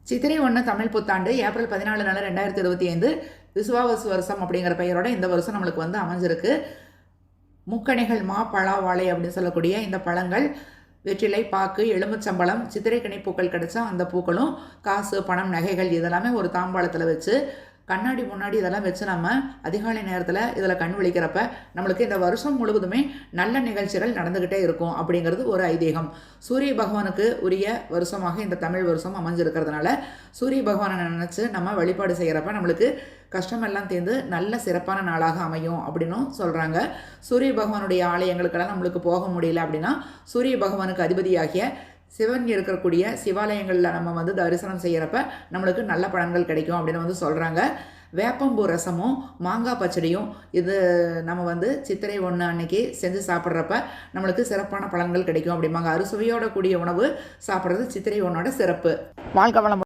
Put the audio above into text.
சித்திரை 1 தமிழ் புத்தாண்டு ஏப்ரல் 14 நாள் 2025 விசுவாவசு வருஷம் அப்படிங்கிற பெயரோட இந்த வருஷம் நம்மளுக்கு வந்து அமைஞ்சிருக்கு. முக்கணிகள் மா, பலா, வாழை அப்படின்னு சொல்லக்கூடிய இந்த பழங்கள், வெற்றிலை, பாக்கு, எலுமிச்சம்பழம், சித்திரை கனி பூக்கள் கிடைச்சா அந்த பூக்களும், காசு, பணம், நகைகள் இதெல்லாமே ஒரு தாம்பாளத்தில் வச்சு கண்ணாடி முன்னாடி இதெல்லாம் வச்சு நம்ம அதிகாலை நேரத்தில் இதில் கண் விழிக்கிறப்ப நம்மளுக்கு இந்த வருஷம் முழுவதுமே நல்ல நிகழ்ச்சிகள் நடந்துக்கிட்டே இருக்கும் அப்படிங்கிறது ஒரு ஐதீகம். சூரிய பகவானுக்கு உரிய வருஷமாக இந்த தமிழ் வருஷம் அமைஞ்சிருக்கிறதுனால சூரிய பகவானை நினச்சி நம்ம வழிபாடு செய்கிறப்ப நம்மளுக்கு கஷ்டமெல்லாம் தீர்ந்து நல்ல சிறப்பான நாளாக அமையும் அப்படின்னும் சொல்கிறாங்க. சூரிய பகவானுடைய ஆலயங்களுக்கெல்லாம் நம்மளுக்கு போக முடியல அப்படின்னா சூரிய பகவானுக்கு அதிபதியாகிய சிவன் இருக்கக்கூடிய சிவாலயங்களில் நம்ம வந்து தரிசனம் செய்கிறப்ப நம்மளுக்கு நல்ல பலன்கள் கிடைக்கும் அப்படின்னு வந்து சொல்கிறாங்க. வேப்பம்பூ ரசமும் மாங்காய் பச்சடியும் இது நம்ம வந்து சித்திரை 1 அன்னைக்கு செஞ்சு சாப்பிட்றப்ப நம்மளுக்கு சிறப்பான பலன்கள் கிடைக்கும் அப்படிம்பாங்க. அறுசுவையோட கூடிய உணவு சாப்பிட்றது சித்திரை 1 சிறப்பு. வாழ்க்கை வளம்.